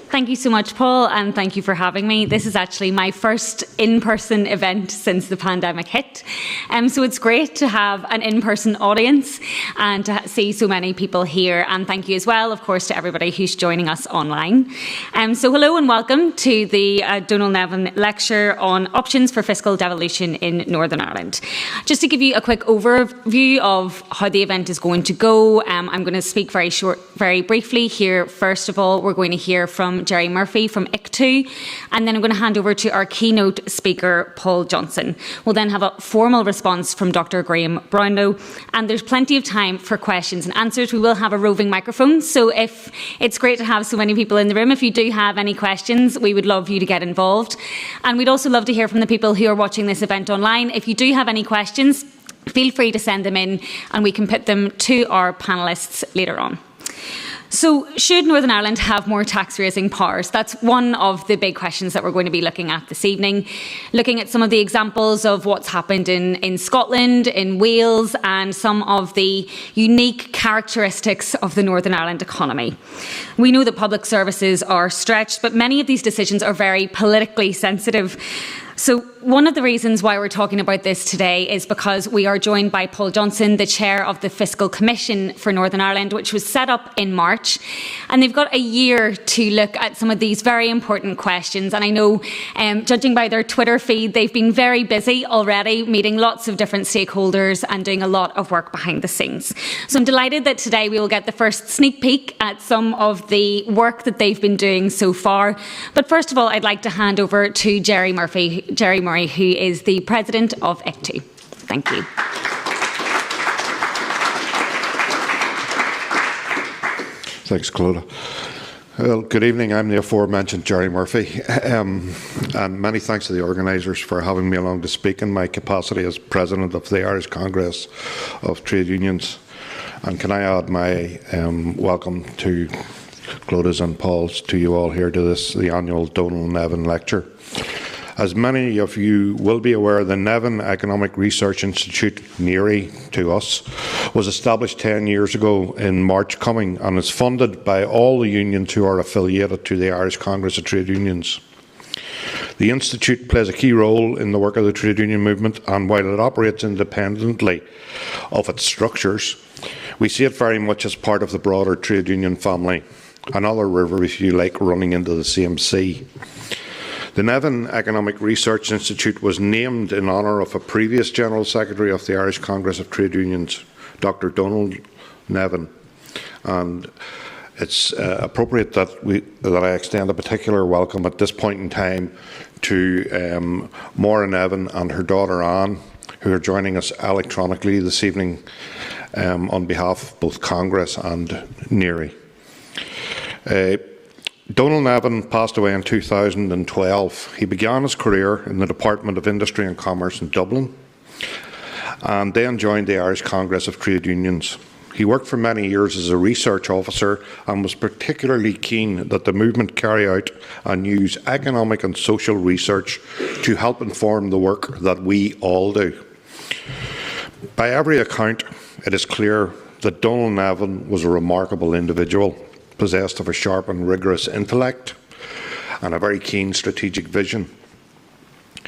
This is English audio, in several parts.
Thank you so much, Paul, and thank you for having me. This is actually my first in-person event since the pandemic hit. So it's great to have an in-person audience and to see so many people here. And thank you as well, of course, to everybody who's joining us online. So hello and welcome to the Dónal Nevin lecture on options for fiscal devolution in Northern Ireland. Just to give you a quick overview of how the event is going to go, I'm going to speak very briefly here. First of all, we're going to hear from Jerry Murphy from ICTU, and then I'm going to hand over to our keynote speaker, Paul Johnson. We'll then have a formal response from Dr. Graham Brownlow, and there's plenty of time for questions and answers. We will have a roving microphone, so if it's great to have so many people in the room. If you do have any questions, we would love you to get involved. And we'd also love to hear from the people who are watching this event online. If you do have any questions, feel free to send them in, and we can put them to our panellists later on. So, should Northern Ireland have more tax-raising powers? That's one of the big questions that we're going to be looking at this evening. Looking at some of the examples of what's happened in Scotland, in Wales, and some of the unique characteristics of the Northern Ireland economy. We know that public services are stretched, but many of these decisions are very politically sensitive. So one of the reasons why we're talking about this today is because we are joined by Paul Johnson, the chair of the Fiscal Commission for Northern Ireland, which was set up in March. And they've got a year to look at some of these very important questions. And I know, judging by their Twitter feed, they've been very busy already, meeting lots of different stakeholders and doing a lot of work behind the scenes. So I'm delighted that today we will get the first sneak peek at some of the work that they've been doing so far. But first of all, I'd like to hand over to Jerry Murray, who is the president of ICTU. Thank you. Thanks, Clodagh. Well, good evening. I'm the aforementioned Jerry Murphy, and many thanks to the organisers for having me along to speak in my capacity as president of the Irish Congress of Trade Unions. And can I add my welcome to Clodagh's and Paul's to you all here to the annual Dónal Nevin lecture. As many of you will be aware, the Nevin Economic Research Institute, NERI to us, was established 10 years ago in March coming and is funded by all the unions who are affiliated to the Irish Congress of Trade Unions. The Institute plays a key role in the work of the trade union movement, and while it operates independently of its structures, we see it very much as part of the broader trade union family, another river, if you like, running into the same sea. The Nevin Economic Research Institute was named in honour of a previous General Secretary of the Irish Congress of Trade Unions, Dr. Dónal Nevin, and it's appropriate that I extend a particular welcome at this point in time to Maura Nevin and her daughter Anne, who are joining us electronically this evening on behalf of both Congress and NERI. Dónal Nevin passed away in 2012. He began his career in the Department of Industry and Commerce in Dublin and then joined the Irish Congress of Trade Unions. He worked for many years as a research officer and was particularly keen that the movement carry out and use economic and social research to help inform the work that we all do. By every account, it is clear that Dónal Nevin was a remarkable individual, possessed of a sharp and rigorous intellect and a very keen strategic vision.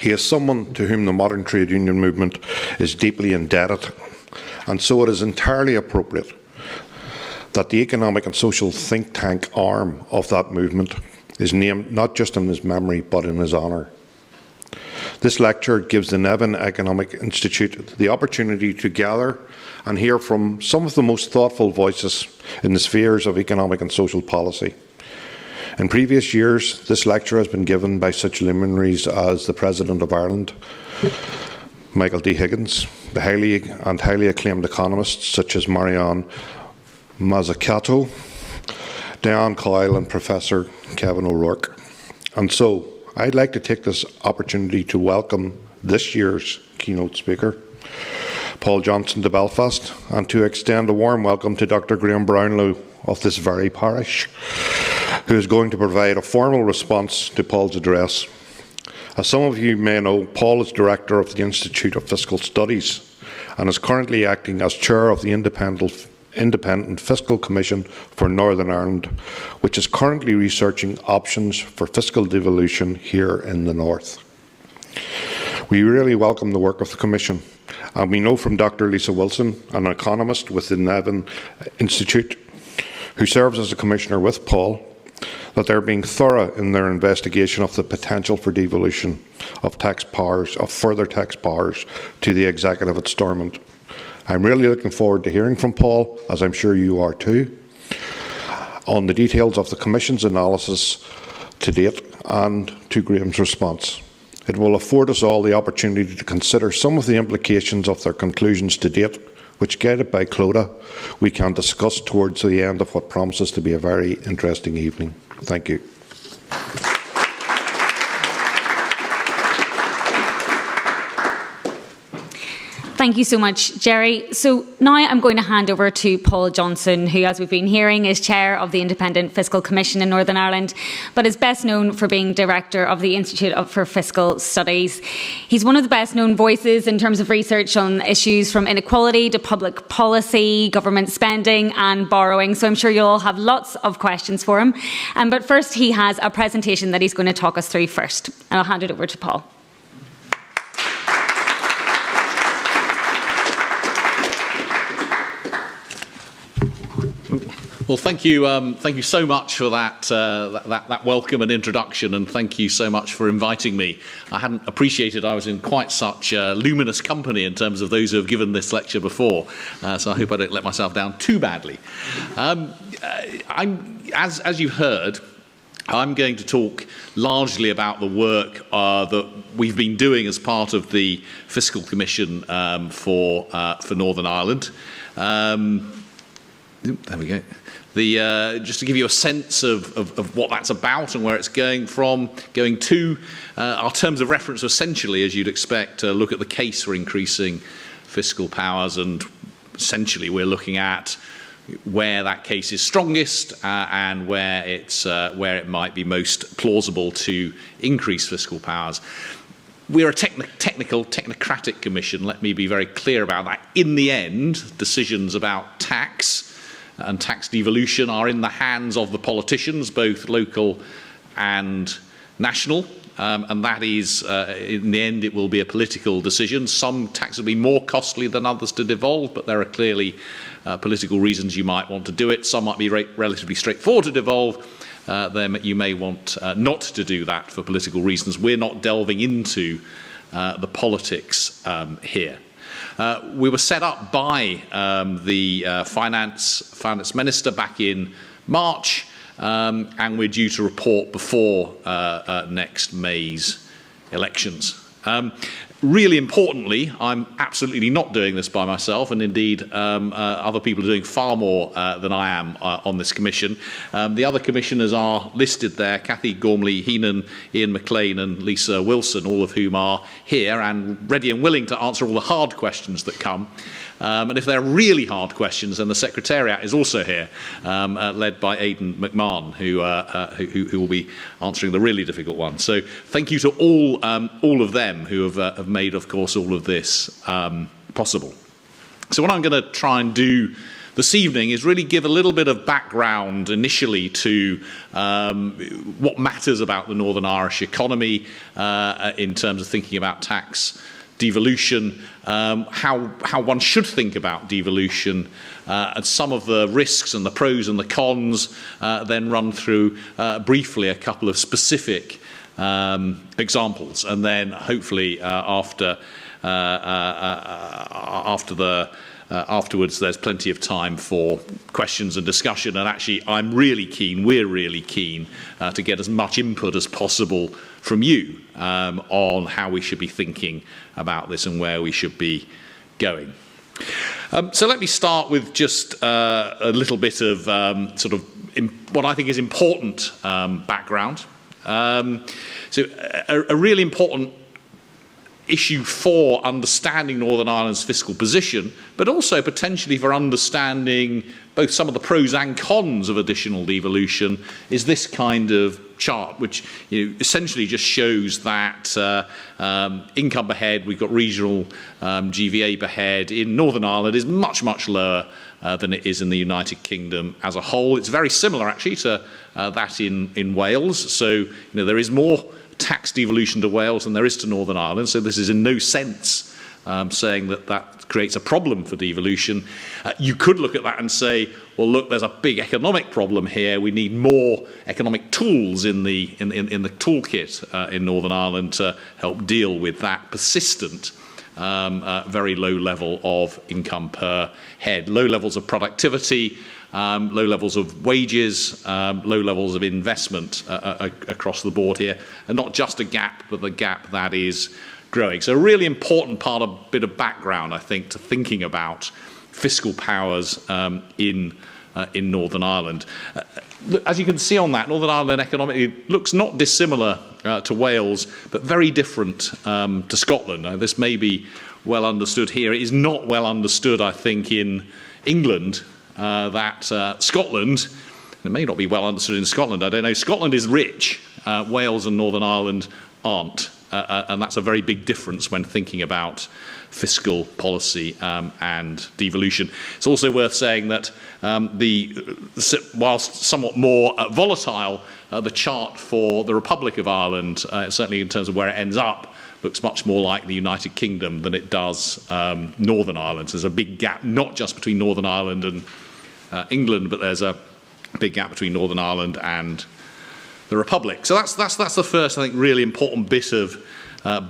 He is someone to whom the modern trade union movement is deeply indebted, and so it is entirely appropriate that the economic and social think tank arm of that movement is named not just in his memory but in his honour. This lecture gives the Nevin Economic Institute the opportunity to gather and hear from some of the most thoughtful voices in the spheres of economic and social policy. In previous years, this lecture has been given by such luminaries as the President of Ireland, Michael D. Higgins, the highly acclaimed economists such as Marianne Mazzucato, Diane Coyle and Professor Kevin O'Rourke. And so, I'd like to take this opportunity to welcome this year's keynote speaker, Paul Johnson to Belfast, and to extend a warm welcome to Dr. Graham Brownlow of this very parish, who is going to provide a formal response to Paul's address. As some of you may know, Paul is Director of the Institute of Fiscal Studies and is currently acting as Chair of the Independent Independent Fiscal Commission for Northern Ireland, which is currently researching options for fiscal devolution here in the North. We really welcome the work of the Commission, and we know from Dr. Lisa Wilson, an economist with the Nevin Institute, who serves as a Commissioner with Paul, that they're being thorough in their investigation of the potential for devolution of tax powers, of further tax powers to the Executive at Stormont. I'm really looking forward to hearing from Paul, as I'm sure you are too, on the details of the Commission's analysis to date and to Graham's response. It will afford us all the opportunity to consider some of the implications of their conclusions to date, which, guided by Clodagh, we can discuss towards the end of what promises to be a very interesting evening. Thank you. Thank you so much, Jerry. So now I'm going to hand over to Paul Johnson, who, as we've been hearing, is Chair of the Independent Fiscal Commission in Northern Ireland, but is best known for being Director of the Institute for Fiscal Studies. He's one of the best known voices in terms of research on issues from inequality to public policy, government spending and borrowing. So I'm sure you'll all have lots of questions for him. But first, he has a presentation that he's going to talk us through first. And I'll hand it over to Paul. Well, thank you so much for that welcome and introduction, and thank you so much for inviting me. I hadn't appreciated I was in quite such luminous company in terms of those who have given this lecture before, so I hope I don't let myself down too badly. As you've heard, I'm going to talk largely about the work that we've been doing as part of the Fiscal Commission for Northern Ireland. There we go. Just to give you a sense of what that's about and where it's going to. Our terms of reference essentially, as you'd expect, look at the case for increasing fiscal powers, and essentially we're looking at where that case is strongest and where it might be most plausible to increase fiscal powers. We're a technocratic commission, let me be very clear about that. In the end, decisions about tax and tax devolution are in the hands of the politicians, both local and national, and that is, in the end, it will be a political decision. Some tax will be more costly than others to devolve, but there are clearly political reasons you might want to do it. Some might be relatively straightforward to devolve. Then you may want not to do that for political reasons. We're not delving into the politics here. We were set up by the finance minister back in March, and we're due to report before next May's elections. Really importantly, I'm absolutely not doing this by myself, and indeed other people are doing far more than I am on this commission. The other commissioners are listed there: Cathy Gormley-Heenan, Ian McLean and Lisa Wilson, all of whom are here and ready and willing to answer all the hard questions that come. And if they're really hard questions, then the Secretariat is also here, led by Aidan McMahon, who will be answering the really difficult ones. So thank you to all of them who have made, of course, all of this possible. So what I'm going to try and do this evening is really give a little bit of background initially to what matters about the Northern Irish economy in terms of thinking about tax devolution, how one should think about devolution, and some of the risks and the pros and the cons, then run through briefly a couple of specific examples, and then hopefully afterwards there's plenty of time for questions and discussion. And actually we're really keen to get as much input as possible from you on how we should be thinking about this and where we should be going. So let me start with just a little bit of what I think is important background. So a really important issue for understanding Northern Ireland's fiscal position, but also potentially for understanding both some of the pros and cons of additional devolution, is this kind of chart, which essentially just shows that income per head, we've got regional GVA per head in Northern Ireland is much, much lower than it is in the United Kingdom as a whole. It's very similar actually to that in Wales. So there is more tax devolution to Wales than there is to Northern Ireland. So this is in no sense saying that that creates a problem for devolution. You could look at that and say, well, look, there's a big economic problem here. We need more economic tools in the toolkit in Northern Ireland to help deal with that persistent very low level of income per head, low levels of productivity, low levels of wages, low levels of investment across the board here, and not just a gap, but the gap that is growing. So a really important part, a bit of background, I think, to thinking about fiscal powers in Northern Ireland. As you can see on that, Northern Ireland economically looks not dissimilar to Wales, but very different to Scotland. Now, this may be well understood here. It is not well understood, I think, in England that Scotland, it may not be well understood in Scotland, I don't know, Scotland is rich, Wales and Northern Ireland aren't. And that's a very big difference when thinking about fiscal policy and devolution. It's also worth saying that whilst somewhat more volatile, the chart for the Republic of Ireland, certainly in terms of where it ends up, looks much more like the United Kingdom than it does Northern Ireland. So there's a big gap, not just between Northern Ireland and England, but there's a big gap between Northern Ireland and the Republic. So that's the first, I think, really important bit of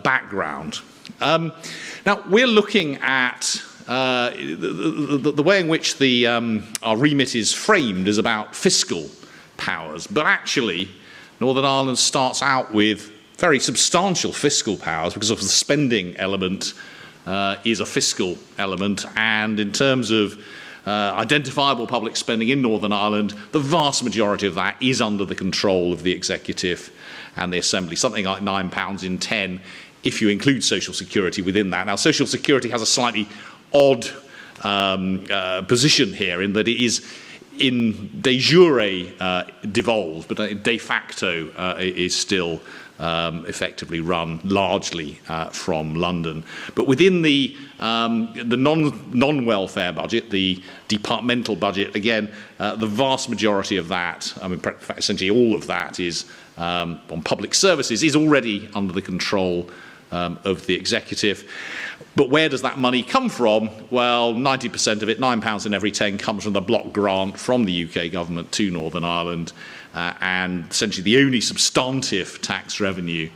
background. Now, we're looking at the way in which our remit is framed is about fiscal powers, but actually Northern Ireland starts out with very substantial fiscal powers because of the spending element is a fiscal element, and in terms of identifiable public spending in Northern Ireland, the vast majority of that is under the control of the Executive and the Assembly, something like £9 in 10 if you include social security within that. Now, social security has a slightly odd position here in that it is in de jure devolved, but de facto is still effectively run largely from London. But within the non-welfare budget, the departmental budget, again, the vast majority of that, I mean, essentially all of that is on public services, is already under the control of the Executive. But where does that money come from? Well, 90% of it, £9 in every 10, comes from the block grant from the UK government to Northern Ireland. And essentially the only substantive tax revenue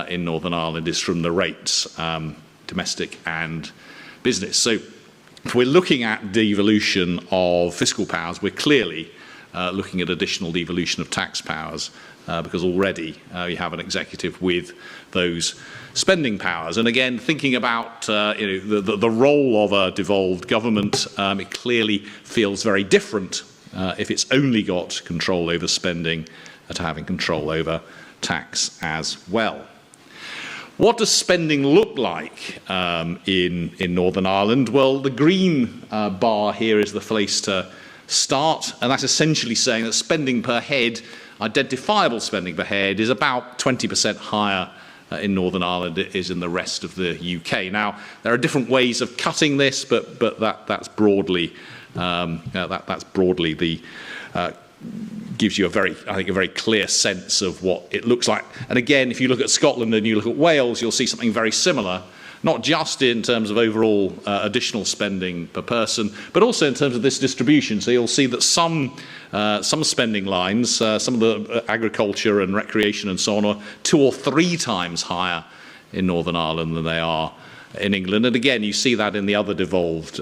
in Northern Ireland is from the rates, domestic and business. So if we're looking at devolution of fiscal powers, we're clearly looking at additional devolution of tax powers because already you have an Executive with those spending powers. And again, thinking about the role of a devolved government, it clearly feels very different if it's only got control over spending to having control over tax as well. What does spending look like in Northern Ireland? Well, the green bar here is the place to start, and that's essentially saying that spending per head, identifiable spending per head, is about 20% higher in Northern Ireland than it is in the rest of the UK. Now, there are different ways of cutting this, but that's broadly the gives you a very clear sense of what it looks like. And again, if you look at Scotland and you look at Wales, you'll see something very similar, not just in terms of overall additional spending per person, but also in terms of this distribution. So you'll see that some spending lines, some of the agriculture and recreation and so on, are 2 or 3 times higher in Northern Ireland than they are in England. And again, you see that in the other devolved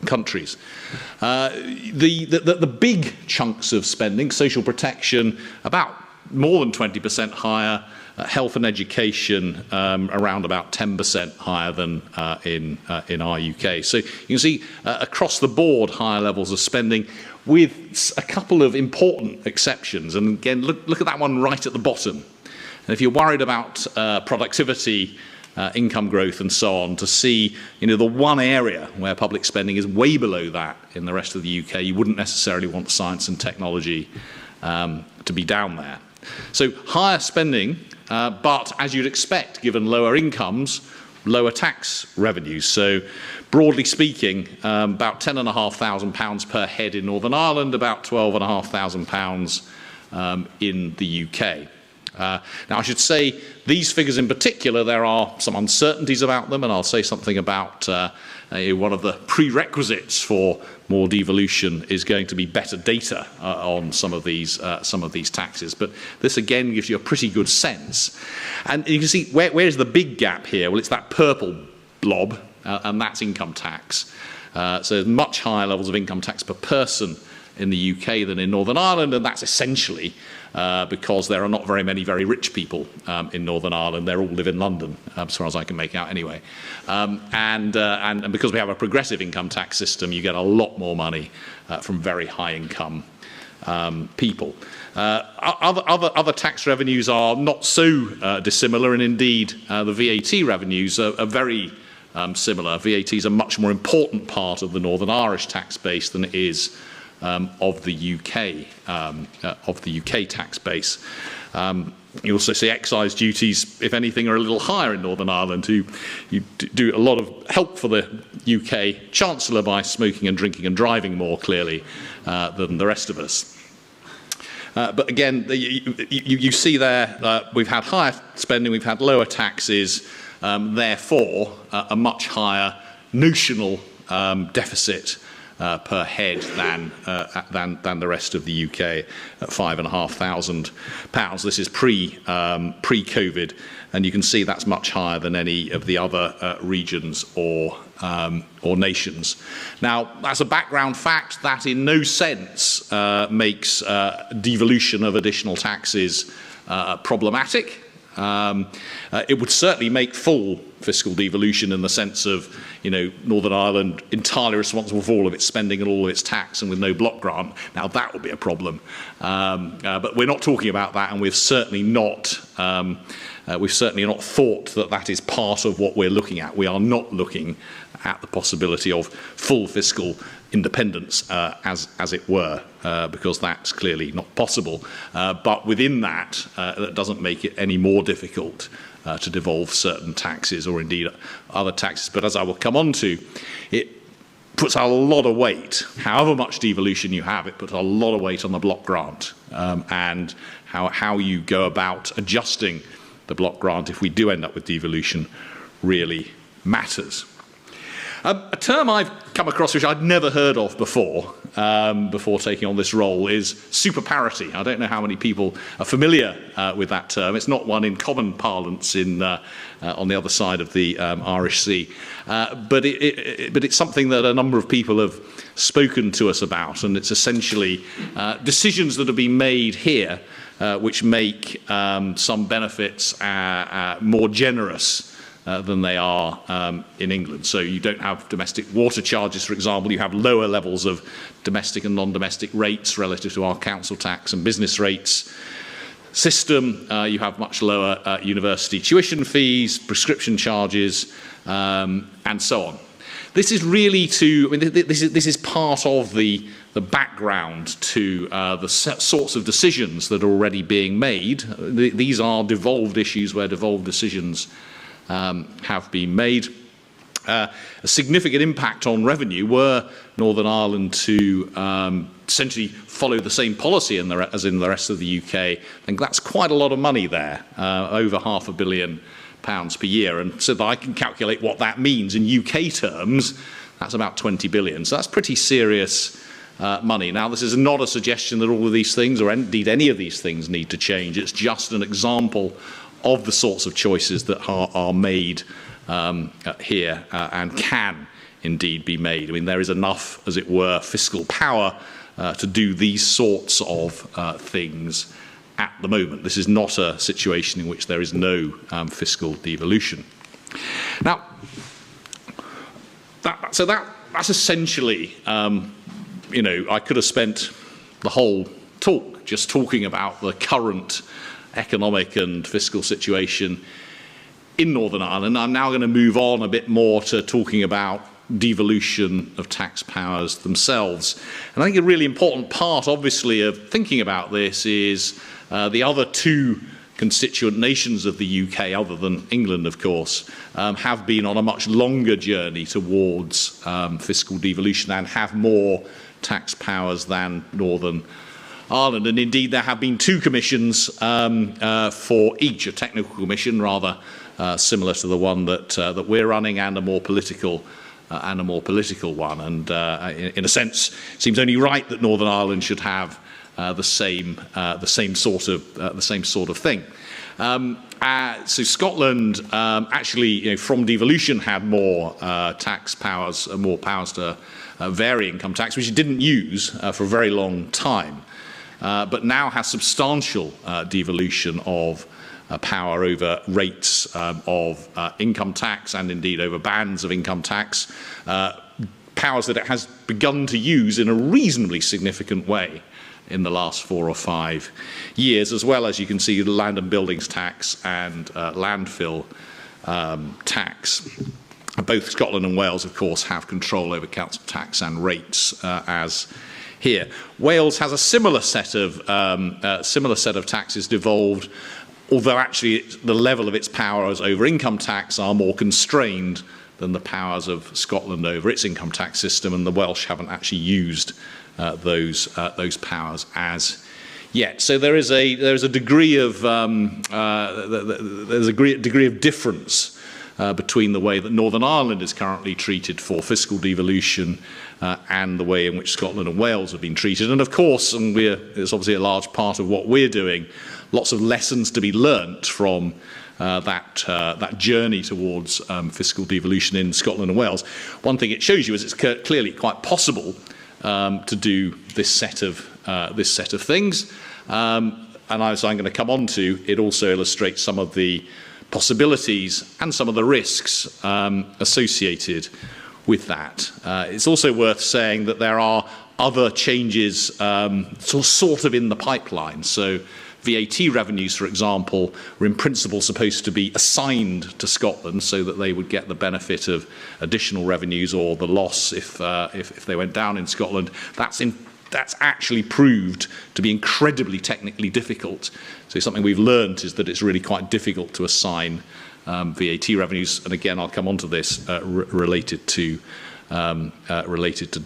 countries. The big chunks of spending, social protection, about more than 20% higher, health and education around about 10% higher than in our UK. So you can see across the board higher levels of spending, with a couple of important exceptions. And again, look at that one right at the bottom. And if you're worried about productivity, income growth and so on, to see the one area where public spending is way below that in the rest of the UK, you wouldn't necessarily want science and technology to be down there. So higher spending, but as you'd expect, given lower incomes, lower tax revenues. So broadly speaking, about £10,500 per head in Northern Ireland, about £12,500 in the UK. Now, I should say these figures in particular, there are some uncertainties about them, and I'll say something about one of the prerequisites for more devolution is going to be better data on some of these taxes. But this again gives you a pretty good sense. And you can see where's the big gap here? Well, it's that purple blob, and that's income tax. So there's much higher levels of income tax per person in the UK than in Northern Ireland, and that's essentially because there are not very many very rich people in Northern Ireland. They all live in London, as far as I can make out anyway. And because we have a progressive income tax system, you get a lot more money from very high income people. Other tax revenues are not so dissimilar, and indeed the VAT revenues are very similar. VAT is a much more important part of the Northern Irish tax base than it is of the UK tax base. You also see excise duties, if anything, are a little higher in Northern Ireland. You do a lot of help for the UK Chancellor by smoking and drinking and driving more clearly than the rest of us. But again, you see there, we've had higher spending, we've had lower taxes, therefore a much higher notional deficit per head than the rest of the UK at £5,500. This is pre-COVID, and you can see that's much higher than any of the other regions or nations. Now, that's a background fact that in no sense makes devolution of additional taxes problematic. It would certainly make full fiscal devolution in the sense of, Northern Ireland entirely responsible for all of its spending and all of its tax and with no block grant. Now that would be a problem. But we're not talking about that, and we've certainly not thought that that is part of what we're looking at. We are not looking at the possibility of full fiscal independence, as it were, because that's clearly not possible. But within that, that doesn't make it any more difficult to devolve certain taxes or indeed other taxes. But as I will come on to, it puts a lot of weight, however much devolution you have, it puts a lot of weight on the block grant and how you go about adjusting the block grant if we do end up with devolution really matters. A term I've come across which I'd never heard of before taking on this role is super parity. I don't know how many people are familiar with that term. It's not one in common parlance on the other side of the Irish Sea, but it's something that a number of people have spoken to us about, and it's essentially decisions that have been made here which make some benefits more generous than they are in England. So you don't have domestic water charges, for example. You have lower levels of domestic and non-domestic rates relative to our council tax and business rates system. You have much lower university tuition fees, prescription charges, and so on. This is really this is part of the background to the sorts of decisions that are already being made. These are devolved issues where devolved decisions have been made. A significant impact on revenue were Northern Ireland to essentially follow the same policy as in the rest of the UK. I think that's quite a lot of money there, over £500 million per year. And so that I can calculate what that means in UK terms, that's about 20 billion. So that's pretty serious money. Now, this is not a suggestion that all of these things, or indeed any of these things, need to change. It's just an example of the sorts of choices that are made here and can indeed be made. I mean, there is enough, as it were, fiscal power to do these sorts of things at the moment. This is not a situation in which there is no fiscal devolution. Now, that's essentially, I could have spent the whole talk just talking about the current economic and fiscal situation in Northern Ireland. I'm now going to move on a bit more to talking about devolution of tax powers themselves. And I think a really important part, obviously, of thinking about this is the other two constituent nations of the UK, other than England, of course, have been on a much longer journey towards fiscal devolution and have more tax powers than Northern Ireland. And indeed, there have been two commissions for each, a technical commission, rather similar to the one that we're running, and a more political one. And in a sense, it seems only right that Northern Ireland should have the same sort of thing. So Scotland actually, from devolution, had more tax powers, more powers to vary income tax, which it didn't use for a very long time, but now has substantial devolution of power over rates of income tax, and indeed over bands of income tax, powers that it has begun to use in a reasonably significant way in the last 4 or 5 years, as well as, you can see, the land and buildings tax and landfill tax. Both Scotland and Wales, of course, have control over council tax and rates, as here. Wales has a similar set of taxes devolved, although actually the level of its powers over income tax are more constrained than the powers of Scotland over its income tax system, and the Welsh haven't actually used those powers as yet. So there is a degree of difference between the way that Northern Ireland is currently treated for fiscal devolution and the way in which Scotland and Wales have been treated. And of course, and it's obviously a large part of what we're doing, lots of lessons to be learnt from that journey towards fiscal devolution in Scotland and Wales. One thing it shows you is it's clearly quite possible to do this set of things, and as I'm going to come on to, it also illustrates some of the possibilities and some of the risks associated with that. It's also worth saying that there are other changes sort of in the pipeline. So VAT revenues, for example, were in principle supposed to be assigned to Scotland so that they would get the benefit of additional revenues or the loss if they went down in Scotland. That's actually proved to be incredibly technically difficult. So something we've learned is that it's really quite difficult to assign VAT revenues, and again, I'll come on to this related to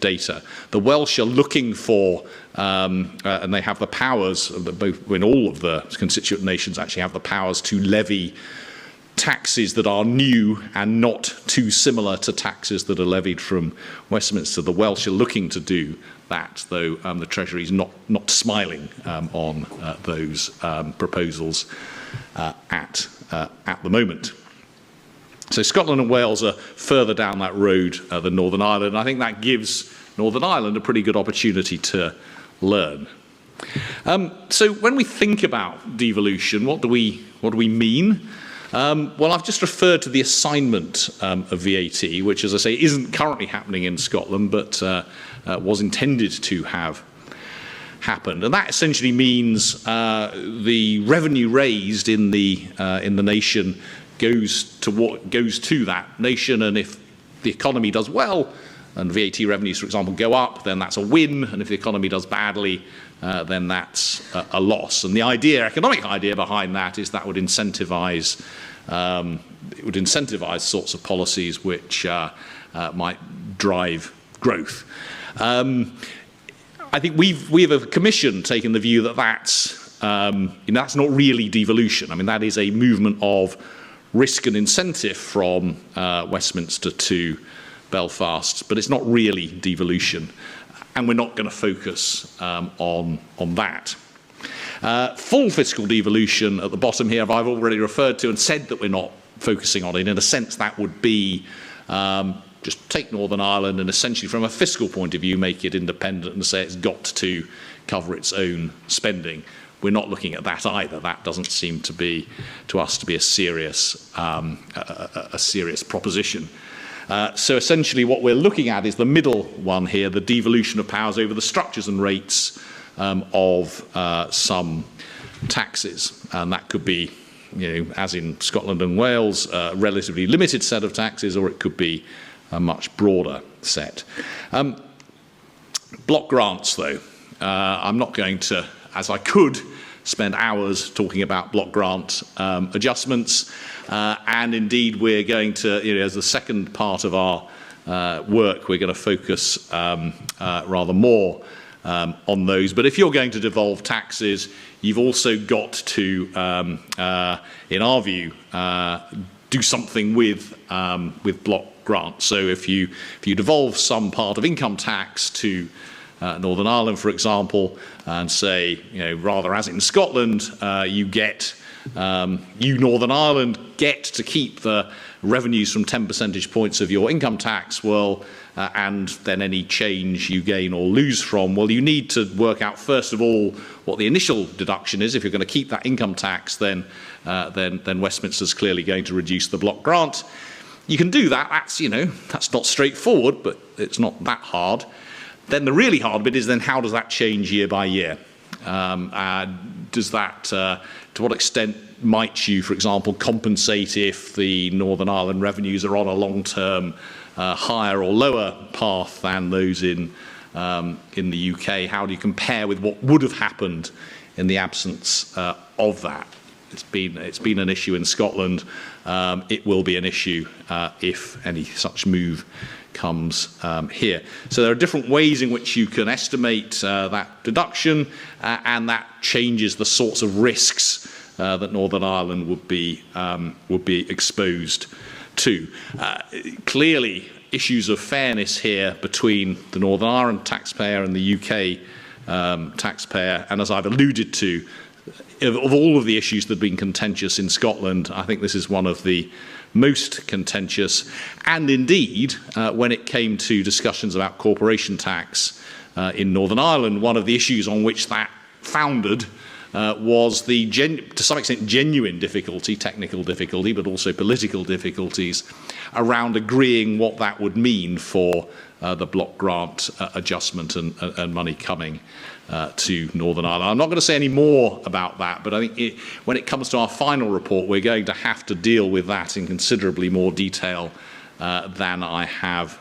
data. The Welsh are looking for, and they have the powers, both when all of the constituent nations actually have the powers to levy taxes that are new and not too similar to taxes that are levied from Westminster. The Welsh are looking to do that, though the Treasury is not smiling on those proposals at the moment. So Scotland and Wales are further down that road than Northern Ireland, and I think that gives Northern Ireland a pretty good opportunity to learn. So when we think about devolution, what do we mean? Well, I've just referred to the assignment of VAT, which, as I say, isn't currently happening in Scotland, but was intended to have happened, and that essentially means the revenue raised in the nation goes to that nation, and if the economy does well and VAT revenues, for example, go up, then that's a win, and if the economy does badly, then that's a loss. And the economic idea behind that is that would incentivize sorts of policies which might drive growth. I think we have a commission taken the view that that's not really devolution. I mean, that is a movement of risk and incentive from Westminster to Belfast, but it's not really devolution, and we're not going to focus on that. Full fiscal devolution at the bottom here, I've already referred to and said that we're not focusing on it. In a sense, that would be just take Northern Ireland and essentially, from a fiscal point of view, make it independent and say it's got to cover its own spending. We're not looking at that either. That doesn't seem to us to be a serious proposition. So essentially what we're looking at is the middle one here, the devolution of powers over the structures and rates of some taxes. And that could be, as in Scotland and Wales, a relatively limited set of taxes, or it could be a much broader set. Block grants, though. I'm not going to, as I could, spend hours talking about block grant adjustments. And indeed, we're going to, as the second part of our work, we're going to focus rather more on those. But if you're going to devolve taxes, you've also got to, in our view, do something with block grants. So if you devolve some part of income tax to Northern Ireland, for example, and say, rather as in Scotland, you Northern Ireland get to keep the revenues from 10 percentage points of your income tax, and then any change you gain or lose from, you need to work out first of all what the initial deduction is. If you're going to keep that income tax, then Westminster's clearly going to reduce the block grant. You can do that. That's not straightforward, but it's not that hard. Then the really hard bit is then how does that change year by year? Does that, to what extent might you, for example, compensate if the Northern Ireland revenues are on a long-term higher or lower path than those in the UK? How do you compare with what would have happened in the absence of that? It's been an issue in Scotland. It will be an issue if any such move comes here. So there are different ways in which you can estimate that deduction, and that changes the sorts of risks that Northern Ireland would be exposed to. Clearly, issues of fairness here between the Northern Ireland taxpayer and the UK taxpayer, and as I've alluded to, of all of the issues that have been contentious in Scotland, I think this is one of the most contentious. And indeed, when it came to discussions about corporation tax in Northern Ireland, one of the issues on which that founded was the, to some extent, genuine difficulty, technical difficulty, but also political difficulties around agreeing what that would mean for the block grant adjustment and money coming to Northern Ireland. I'm not going to say any more about that, but I think when it comes to our final report, we're going to have to deal with that in considerably more detail than I have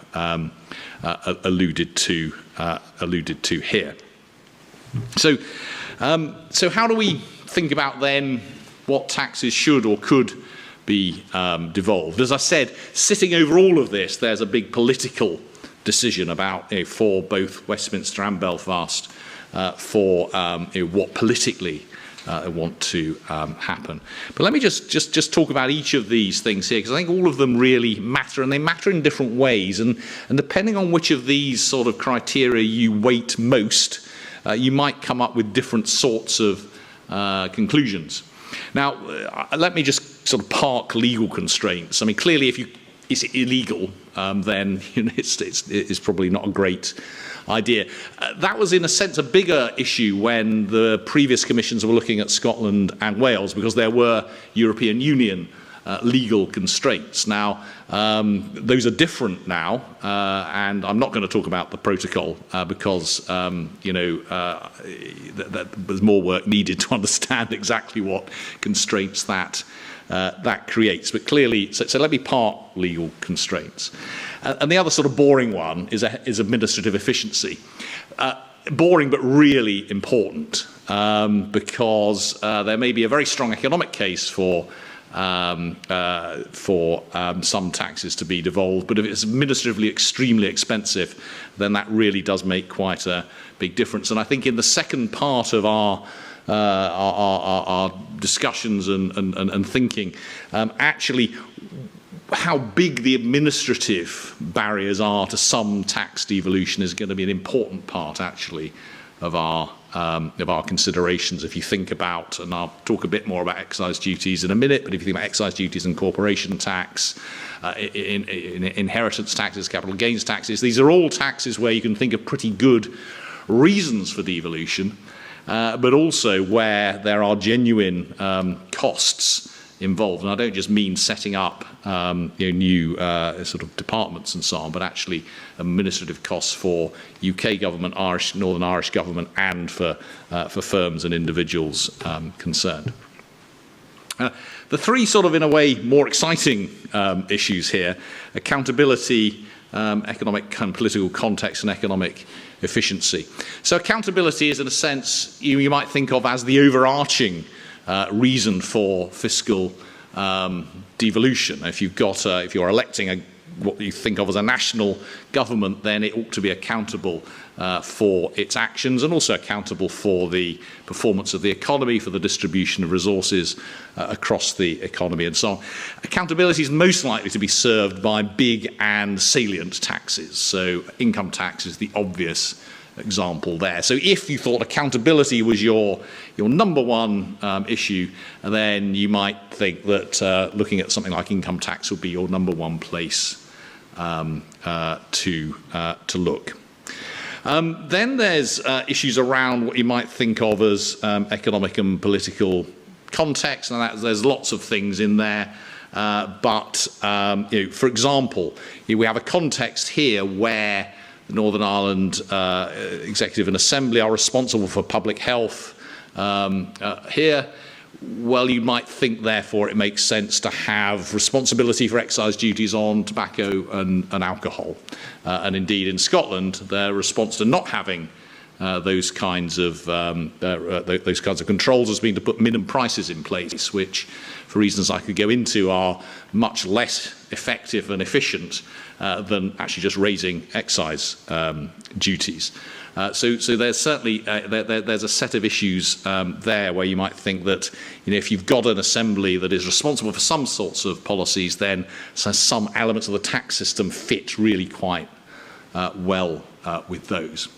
alluded to here. So how do we think about then what taxes should or could be devolved? As I said, sitting over all of this, there's a big political decision about, for both Westminster and Belfast, for what politically want to happen. But let me just talk about each of these things here, because I think all of them really matter, and they matter in different ways. And depending on which of these sort of criteria you weight most, you might come up with different sorts of conclusions. Now, let me just sort of park legal constraints. I mean, clearly, if it's illegal, then it's probably not a great idea. That was, in a sense, a bigger issue when the previous commissions were looking at Scotland and Wales, because there were European Union legal constraints. Now, those are different now, and I'm not going to talk about the protocol because there's more work needed to understand exactly what constraints that creates. But clearly, so let me park legal constraints. And the other sort of boring one is administrative efficiency. Boring, but really important, because there may be a very strong economic case for some taxes to be devolved, but if it's administratively extremely expensive, then that really does make quite a big difference. And I think in the second part of our discussions and thinking, actually, how big the administrative barriers are to some tax devolution is going to be an important part, actually, of our considerations. If you think about, and I'll talk a bit more about excise duties in a minute, but if you think about excise duties and corporation tax, inheritance taxes, capital gains taxes, these are all taxes where you can think of pretty good reasons for devolution, but also where there are genuine costs involved. And I don't just mean setting up new sort of departments and so on, but actually administrative costs for UK government, Northern Irish government, and for firms and individuals concerned. The three sort of, in a way, more exciting issues here: accountability, economic and political context, and economic efficiency. So accountability is, in a sense, you might think of as the overarching reason for fiscal devolution. If you're electing what you think of as a national government, then it ought to be accountable for its actions and also accountable for the performance of the economy, for the distribution of resources across the economy and so on. Accountability is most likely to be served by big and salient taxes. So income tax is the obvious example there. So if you thought accountability was your number one issue, then you might think that looking at something like income tax would be your number one place to look. Then there's issues around what you might think of as economic and political context, and there's lots of things in there. But for example, we have a context here where the Northern Ireland Executive and Assembly are responsible for public health here. Well, you might think, therefore, it makes sense to have responsibility for excise duties on tobacco and alcohol. And indeed, in Scotland, their response to not having those kinds of controls has been to put minimum prices in place, which, for reasons I could go into, are much less effective and efficient than actually just raising excise duties. So there's certainly there's a set of issues there where you might think that if you've got an assembly that is responsible for some sorts of policies, then some elements of the tax system fit really quite well with those.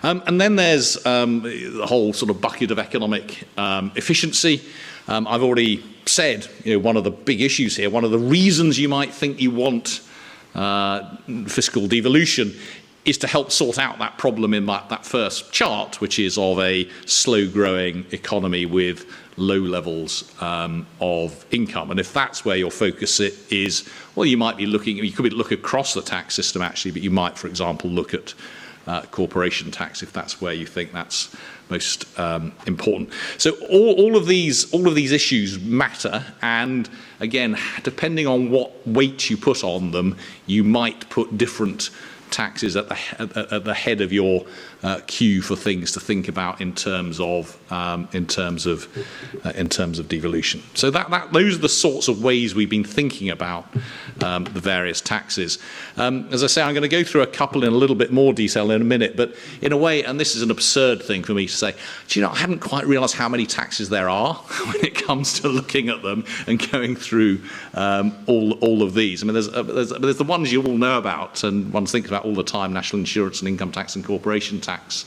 And then there's the whole sort of bucket of economic efficiency. I've already said, one of the big issues here, one of the reasons you might think you want fiscal devolution is to help sort out that problem in that first chart, which is of a slow-growing economy with low levels of income. And if that's where your focus is, well, you might be looking, you could look across the tax system actually, but you might, for example, look at corporation tax if that's where you think that's most important. So all of these issues matter, and again, depending on what weight you put on them, you might put different taxes at the head of your queue for things to think about in terms of devolution. So those are the sorts of ways we've been thinking about the various taxes. As I say, I'm going to go through a couple in a little bit more detail in a minute, but in a way, and this is an absurd thing for me to say, do you know, I hadn't quite realised how many taxes there are when it comes to looking at them and going through all of these. I mean, there's the ones you all know about and one thinks about all the time: national insurance and income tax and corporation tax.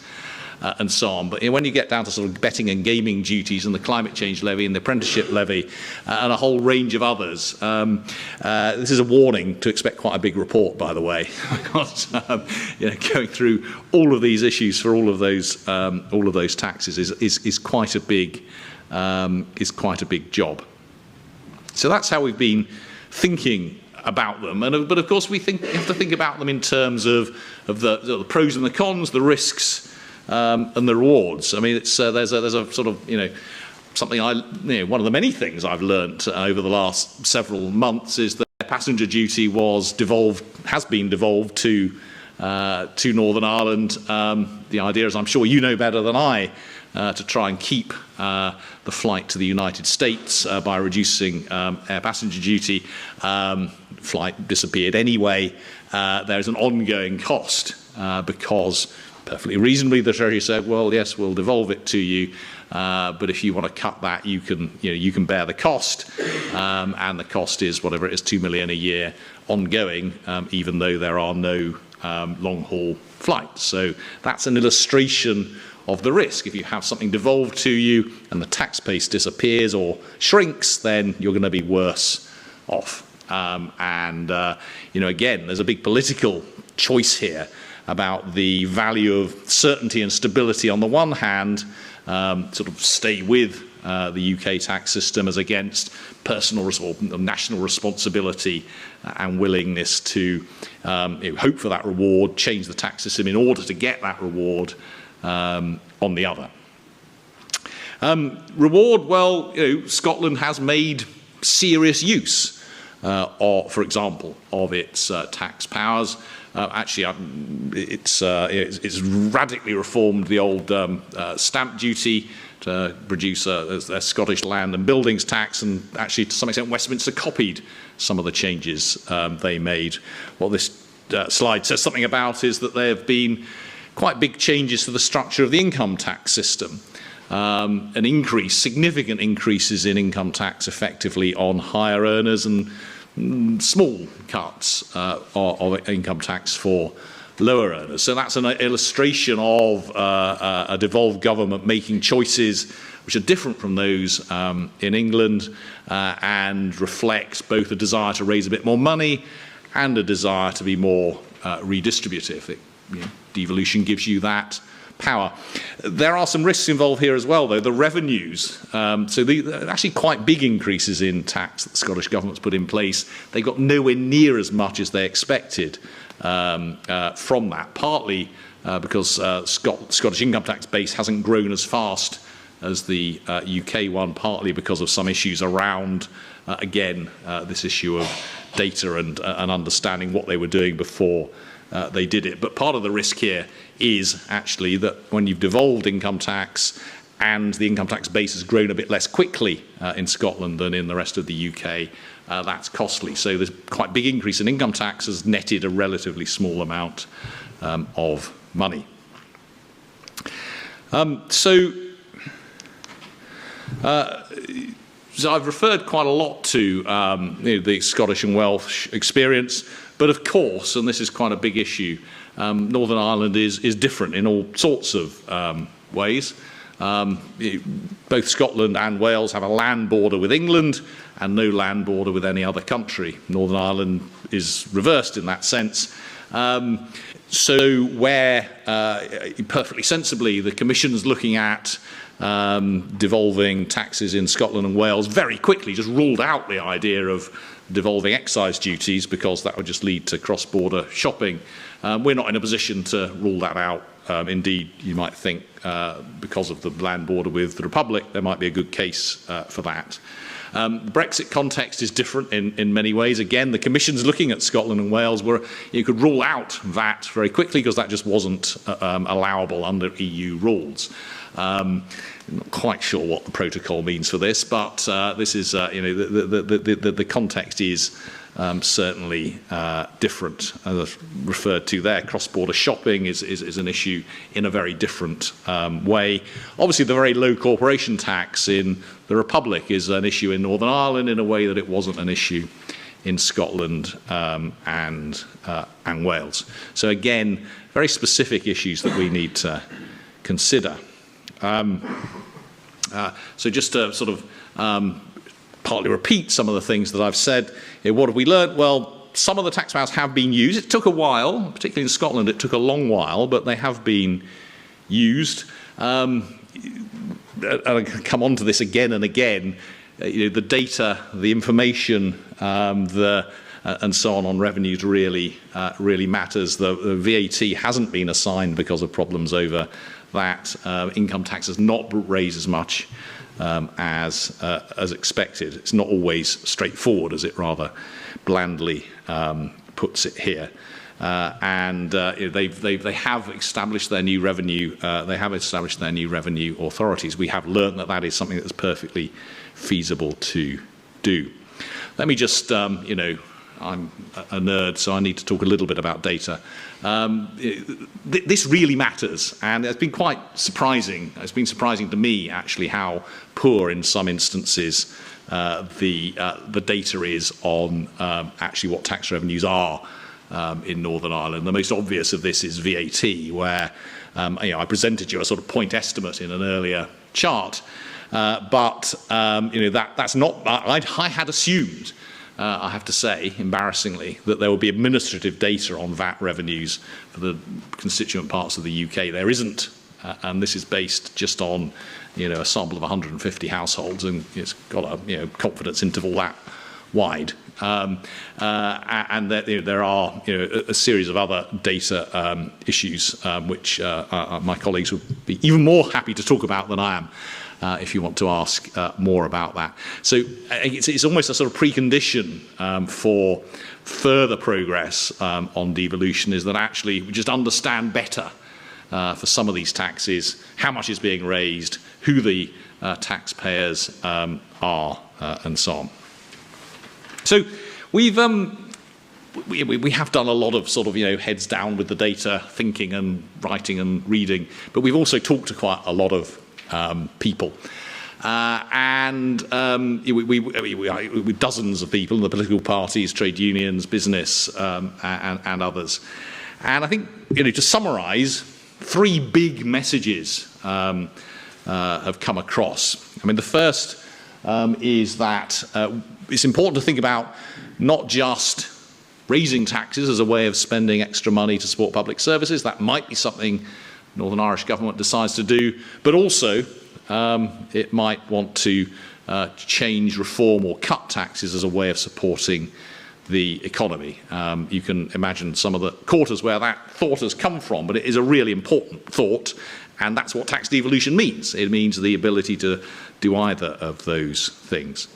And so on. But when you get down to sort of betting and gaming duties and the climate change levy and the apprenticeship levy and a whole range of others, this is a warning to expect quite a big report, by the way, because going through all of these issues for all of those taxes is quite a big job. So that's how we've been thinking about them, but of course we have to think about them in terms of the pros and the cons, the risks. And the rewards. I mean, there's a sort of something one of the many things I've learnt over the last several months is that passenger duty has been devolved to Northern Ireland. The idea is, I'm sure you know better than I, to try and keep the flight to the United States by reducing air passenger duty. Flight disappeared anyway. There's an ongoing cost because, perfectly reasonably, the Treasury said, well, yes, we'll devolve it to you, but if you want to cut that, you can bear the cost, and the cost is whatever it is, $2 million a year ongoing, even though there are no long-haul flights. So that's an illustration of the risk. If you have something devolved to you and the tax base disappears or shrinks, then you're going to be worse off. Again, there's a big political choice here about the value of certainty and stability on the one hand, sort of stay with the UK tax system as against personal or national responsibility and willingness to hope for that reward, change the tax system in order to get that reward on the other. Reward, well, Scotland has made serious use, for example, of its tax powers. Actually, it's radically reformed the old stamp duty to produce a Scottish land and buildings tax, and actually, to some extent, Westminster copied some of the changes they made. What this slide says something about is that there have been quite big changes to the structure of the income tax system. Significant increases in income tax effectively on higher earners and small cuts of income tax for lower earners. So that's an illustration of a devolved government making choices which are different from those in England and reflect both a desire to raise a bit more money and a desire to be more redistributive. Devolution gives you that power. There are some risks involved here as well, though. The revenues, so actually quite big increases in tax that the Scottish government's put in place. They got nowhere near as much as they expected from that, partly because Scottish income tax base hasn't grown as fast as the UK one, partly because of some issues around, this issue of data and understanding what they were doing before they did it. But part of the risk here is actually that when you've devolved income tax and the income tax base has grown a bit less quickly in Scotland than in the rest of the UK, that's costly. So there's quite a big increase in income tax has netted a relatively small amount of money. So I've referred quite a lot to the Scottish and Welsh experience, but of course, and this is quite a big issue, Northern Ireland is different in all sorts of ways. Both Scotland and Wales have a land border with England and no land border with any other country. Northern Ireland is reversed in that sense. So where, perfectly sensibly, the Commission's looking at devolving taxes in Scotland and Wales, very quickly just ruled out the idea of devolving excise duties because that would just lead to cross-border shopping. We're not in a position to rule that out. Indeed, you might think because of the land border with the Republic, there might be a good case for that. The Brexit context is different in many ways. Again, the Commission's looking at Scotland and Wales where you could rule out that very quickly because that just wasn't allowable under EU rules. I'm not quite sure what the protocol means for this, but this is, the context is certainly different. As I've referred to there, cross-border shopping is an issue in a very different way. Obviously, the very low corporation tax in the Republic is an issue in Northern Ireland in a way that it wasn't an issue in Scotland and Wales. So again, very specific issues that we need to consider. So just to sort of partly repeat some of the things that I've said, what have we learned? Well, some of the tax powers have been used. It took a while, particularly in Scotland, it took a long while, but they have been used. And I can come on to this again and again. The data, the information, and so on revenues really matters. The VAT hasn't been assigned because of problems over that. Income tax has not raised as much as expected. It's not always straightforward, as it rather blandly puts it here. They have established their new revenue. They have established their new revenue authorities. We have learned that that is something that's perfectly feasible to do. Let me just, I'm a nerd, so I need to talk a little bit about data. This really matters, and it's been quite surprising. It's been surprising to me, actually, how poor in some instances the data is on actually what tax revenues are in Northern Ireland. The most obvious of this is VAT, where I presented you a sort of point estimate in an earlier chart, but that's not. I had assumed. I have to say, embarrassingly, that there will be administrative data on VAT revenues for the constituent parts of the UK. There isn't and this is based just on a sample of 150 households, and it's got a confidence interval that wide. And that there are a series of other data issues which my colleagues would be even more happy to talk about than I am. If you want to ask more about that. So it's almost a sort of precondition for further progress on devolution, is that actually we just understand better for some of these taxes how much is being raised, who the taxpayers are, and so on. So we have done a lot of sort of heads down with the data, thinking and writing and reading, but we've also talked to quite a lot of people. With dozens of people in the political parties, trade unions, business, and others. And I think, to summarise, 3 big messages have come across. I mean, the first is that it's important to think about not just raising taxes as a way of spending extra money to support public services. That might be something Northern Irish government decides to do, but also it might want to change, reform or cut taxes as a way of supporting the economy. You can imagine some of the quarters where that thought has come from, but it is a really important thought, and that's what tax devolution means. It means the ability to do either of those things.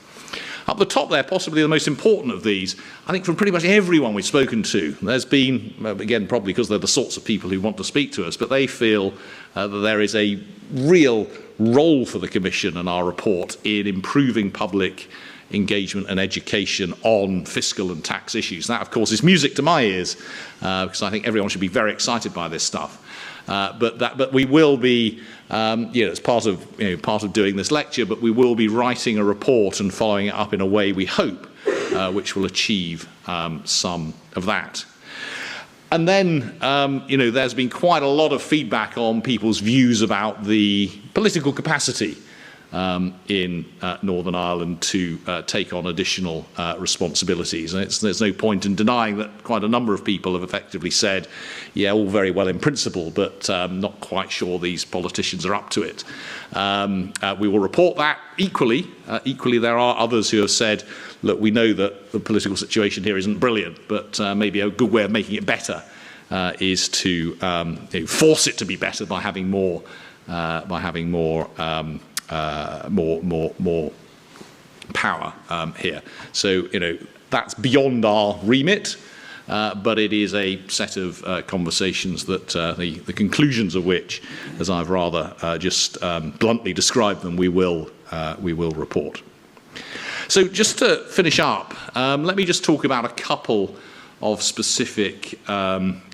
Up the top there, possibly the most important of these, I think from pretty much everyone we've spoken to, there's been, again, probably because they're the sorts of people who want to speak to us, but they feel that there is a real role for the Commission and our report in improving public engagement and education on fiscal and tax issues. That, of course, is music to my ears, because I think everyone should be very excited by this stuff. But we will be, as part of doing this lecture, but we will be writing a report and following it up in a way we hope, which will achieve some of that. And then, there's been quite a lot of feedback on people's views about the political capacity in Northern Ireland to take on additional responsibilities. And there's no point in denying that quite a number of people have effectively said, yeah, all very well in principle, but not quite sure these politicians are up to it. We will report that. Equally, there are others who have said, look, we know that the political situation here isn't brilliant, but maybe a good way of making it better is to force it to be better by having more power here. So, that's beyond our remit, but it is a set of conversations that the conclusions of which, as I've rather just bluntly described them, we will report. So just to finish up, let me just talk about a couple of specific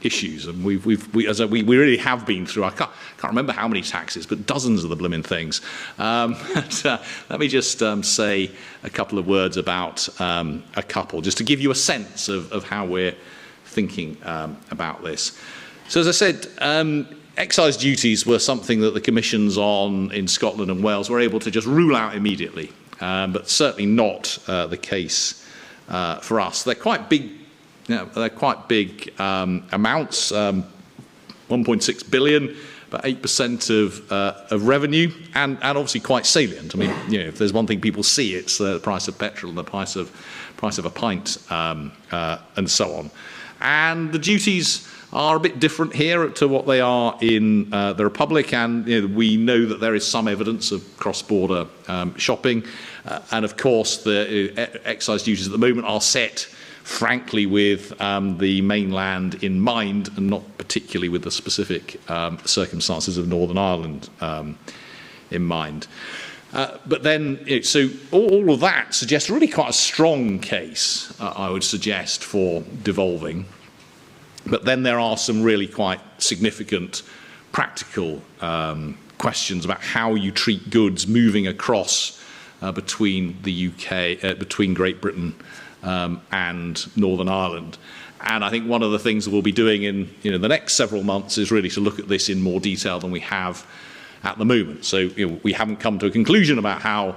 issues, and we really have been through. I can't remember how many taxes, but dozens of the blooming things. Let me just say a couple of words about a couple, just to give you a sense of how we're thinking about this. So, as I said, excise duties were something that the commissions in Scotland and Wales were able to just rule out immediately, but certainly not the case for us. They're quite big. Amounts, 1.6 billion, about 8% of revenue, and obviously quite salient. I mean, if there's one thing people see, it's the price of petrol and the price of a pint, and so on. And the duties are a bit different here to what they are in the Republic, and we know that there is some evidence of cross-border shopping, and of course the excise duties at the moment are set, frankly, with the mainland in mind, and not particularly with the specific circumstances of Northern Ireland in mind. But then, so all of that suggests really quite a strong case, I would suggest, for devolving. But then there are some really quite significant practical questions about how you treat goods moving across between the UK, between Great Britain and Northern Ireland. And I think one of the things that we'll be doing in the next several months is really to look at this in more detail than we have at the moment. So we haven't come to a conclusion about how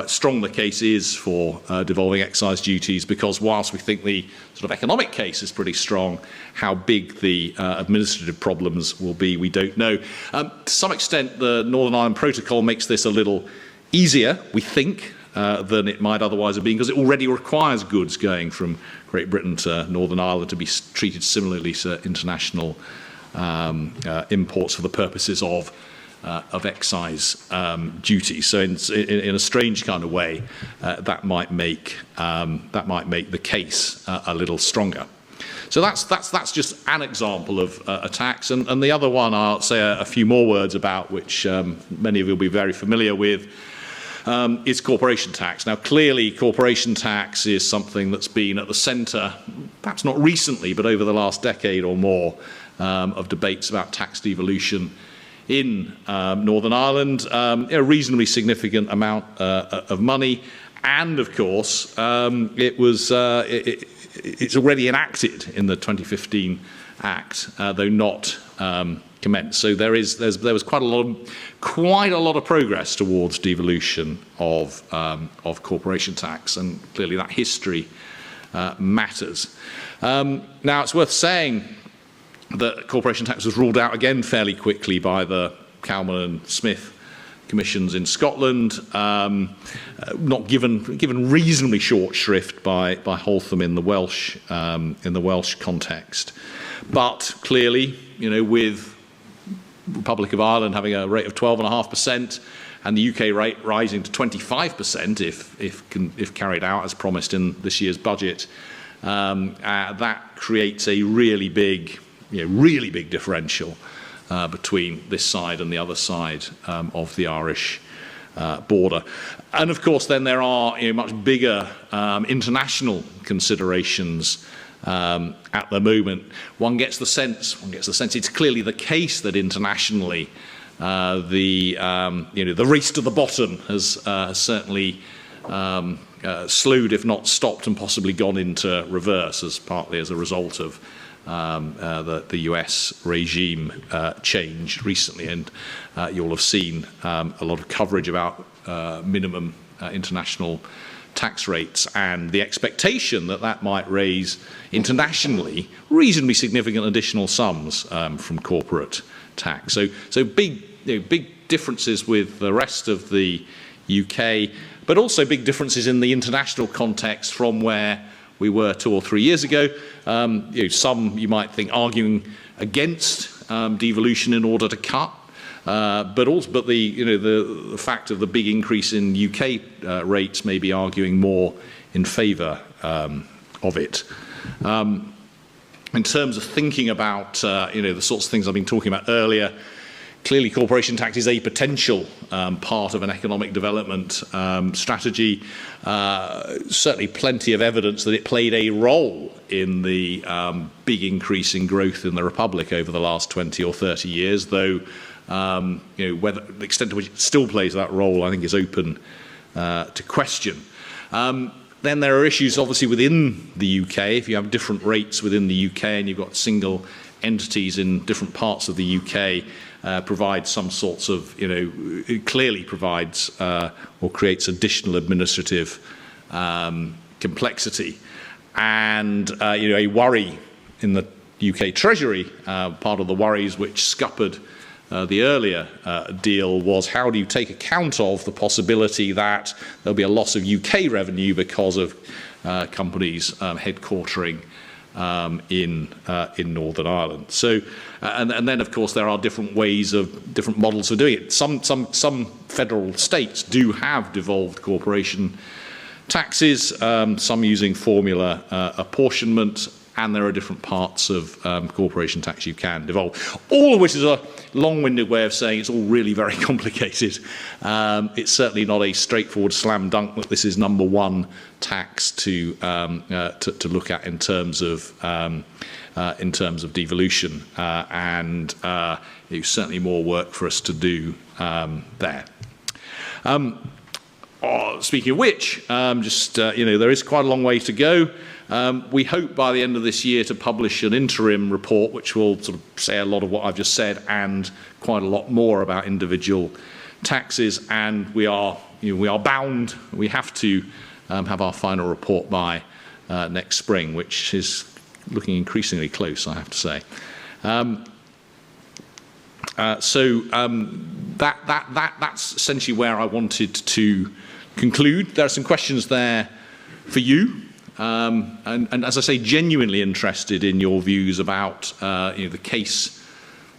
strong the case is for devolving excise duties, because whilst we think the sort of economic case is pretty strong, how big the administrative problems will be, we don't know. To some extent, the Northern Ireland Protocol makes this a little easier, we think, than it might otherwise have been, because it already requires goods going from Great Britain to Northern Ireland to be treated similarly to international imports for the purposes of excise duty. So in a strange kind of way, that might make the case a little stronger. So that's just an example of a tax, and the other one I'll say a few more words about, which many of you will be very familiar with, is corporation tax. Now, clearly, corporation tax is something that's been at the centre, perhaps not recently, but over the last decade or more, of debates about tax devolution in Northern Ireland, a reasonably significant amount of money, and of course it's already enacted in the 2015 Act, though not commenced. So there was quite a lot of progress towards devolution of corporation tax, and clearly that history matters. Now it's worth saying that corporation tax was ruled out again fairly quickly by the Cowman and Smith commissions in Scotland, not given reasonably short shrift by Holtham in the Welsh context. But clearly, with Republic of Ireland having a rate of 12.5% and the UK rate rising to 25% if carried out as promised in this year's budget, that creates a really big differential between this side and the other side of the Irish border. And of course, then there are much bigger international considerations at the moment. One gets the sense it's clearly the case that internationally the race to the bottom has certainly slowed, if not stopped, and possibly gone into reverse, partly as a result of the US regime change recently, and you'll have seen a lot of coverage about minimum international tax rates and the expectation that might raise internationally reasonably significant additional sums from corporate tax. So big differences with the rest of the UK, but also big differences in the international context from where we were 2 or 3 years ago. Some you might think arguing against devolution in order to cut, but the fact of the big increase in UK rates may be arguing more in favour of it. In terms of thinking about the sorts of things I've been talking about earlier, clearly corporation tax is a potential part of an economic development strategy. Certainly plenty of evidence that it played a role in the big increase in growth in the Republic over the last 20 or 30 years, though whether the extent to which it still plays that role, I think, is open to question. Then there are issues, obviously, within the UK. If you have different rates within the UK and you've got single entities in different parts of the UK, provides some sorts of, it clearly provides or creates additional administrative complexity. And, a worry in the UK Treasury, part of the worries which scuppered the earlier deal was how do you take account of the possibility that there'll be a loss of UK revenue because of companies headquartering in Northern Ireland. So, and then of course there are different models of doing it. Some federal states do have devolved corporation taxes, some using formula apportionment, and there are different parts of corporation tax you can devolve. All of which is a long-winded way of saying it's all really very complicated. It's certainly not a straightforward slam dunk that this is number one tax to look at in terms of devolution, and there's certainly more work for us to do there. Speaking of which, there is quite a long way to go. We hope by the end of this year to publish an interim report which will sort of say a lot of what I've just said and quite a lot more about individual taxes, and we are bound, we have to have our final report by next spring, which is looking increasingly close, I have to say. That's essentially where I wanted to conclude. There are some questions there for you, and as I say, genuinely interested in your views about the case,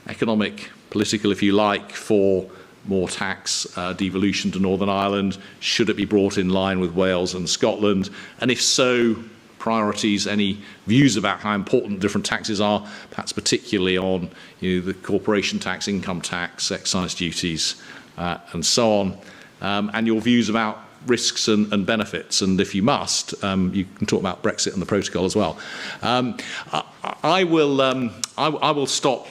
economic, political, if you like, for more tax devolution to Northern Ireland. Should it be brought in line with Wales and Scotland? And if so, priorities, any views about how important different taxes are, perhaps particularly on the corporation tax, income tax, excise duties, and so on, and your views about risks and benefits. And if you must, you can talk about Brexit and the protocol as well. I will stop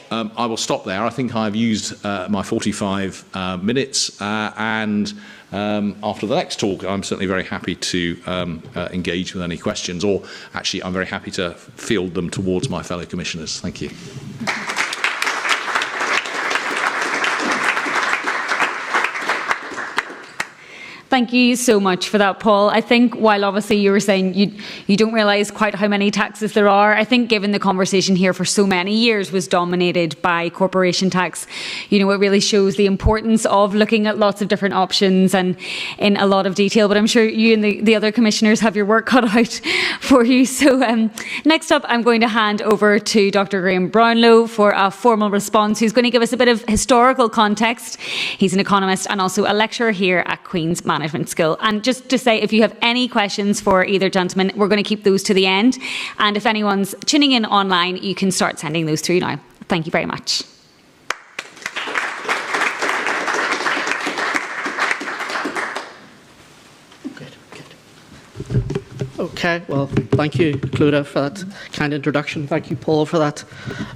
there. I think I've used my 45 minutes, and after the next talk, I'm certainly very happy to engage with any questions, or actually I'm very happy to field them towards my fellow commissioners. Thank you. Thank you so much for that, Paul. I think while obviously you were saying you don't realise quite how many taxes there are, I think given the conversation here for so many years was dominated by corporation tax, it really shows the importance of looking at lots of different options and in a lot of detail. But I'm sure you and the other commissioners have your work cut out for you. So next up, I'm going to hand over to Dr. Graham Brownlow for a formal response, who's going to give us a bit of historical context. He's an economist and also a lecturer here at Queen's Management School. And just to say, if you have any questions for either gentleman, we're going to keep those to the end. And if anyone's tuning in online, you can start sending those through now. Thank you very much. Okay, well, thank you, Clodagh, for that kind introduction. Thank you, Paul, for that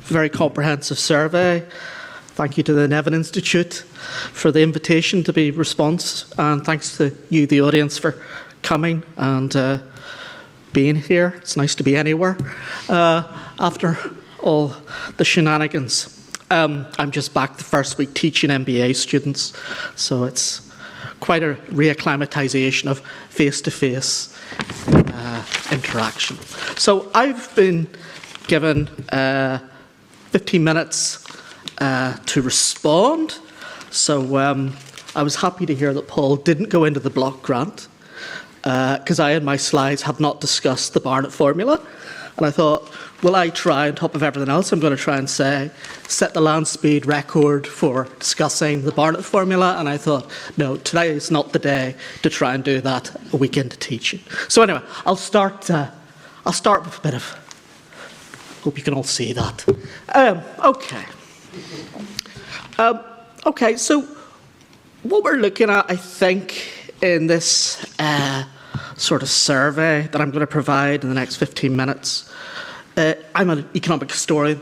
very comprehensive survey. Thank you to the Nevin Institute for the invitation to be response, and thanks to you, the audience, for coming and being here. It's nice to be anywhere after all the shenanigans. I'm just back the first week teaching MBA students, so it's quite a reacclimatisation of face-to-face interaction. So I've been given 15 minutes to respond. So I was happy to hear that Paul didn't go into the block grant, because I in my slides have not discussed the Barnett formula. And I thought, will I try, on top of everything else, I'm going to try and set the land speed record for discussing the Barnett formula. And I thought, no, today is not the day to try and do that a week into teaching. So anyway, I'll start with a bit of, hope you can all see that. Okay, so what we're looking at, I think, in this sort of survey that I'm going to provide in the next 15 minutes, I'm an economic historian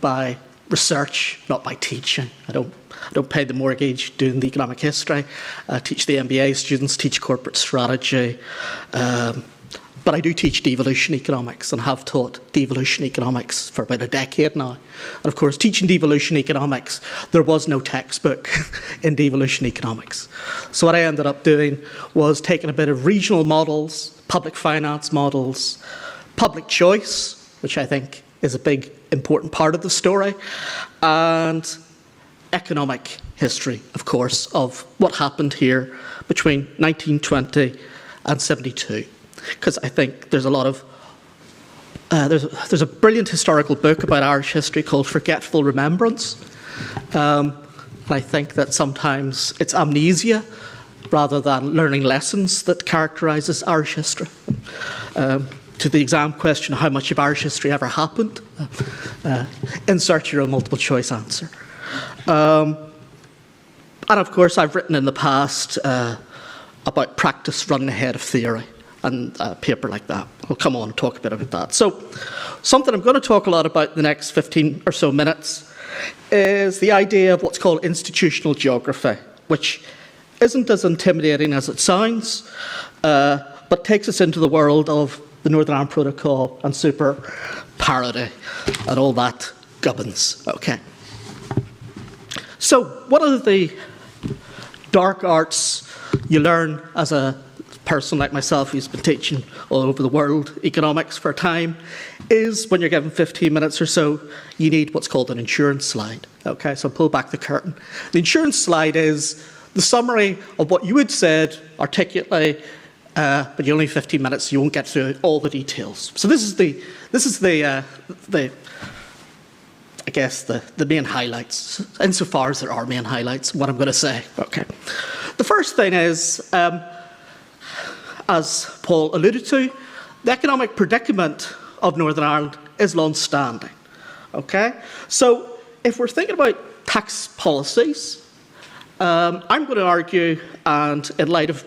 by research, not by teaching. I don't pay the mortgage doing the economic history. I teach the MBA students, teach corporate strategy. But I do teach devolution economics and have taught devolution economics for about a decade now. And of course, teaching devolution economics, there was no textbook in devolution economics. So what I ended up doing was taking a bit of regional models, public finance models, public choice, which I think is a big, important part of the story, and economic history, of course, of what happened here between 1920 and 72. Because I think there's a lot of there's a brilliant historical book about Irish history called Forgetful Remembrance. And I think that sometimes it's amnesia rather than learning lessons that characterises Irish history. To the exam question, how much of Irish history ever happened? Insert your own multiple choice answer. And of course, I've written in the past about practice running ahead of theory, and a paper like that. I'll come on and talk a bit about that. So, something I'm going to talk a lot about in the next 15 or so minutes is the idea of what's called institutional geography, which isn't as intimidating as it sounds, but takes us into the world of the Northern Ireland Protocol and super parity and all that gubbins. Okay. So, what are the dark arts you learn as a person like myself who's been teaching all over the world economics for a time? Is when you're given 15 minutes or so, you need what's called an insurance slide. Okay, so pull back the curtain. The insurance slide is the summary of what you had said articulately, but you're only 15 minutes, so you won't get through all the details. So this is the I guess the main highlights, insofar as there are main highlights, what I'm going to say. Okay. The first thing is, as Paul alluded to, the economic predicament of Northern Ireland is long-standing. Okay? So if we're thinking about tax policies, I'm going to argue, and in light of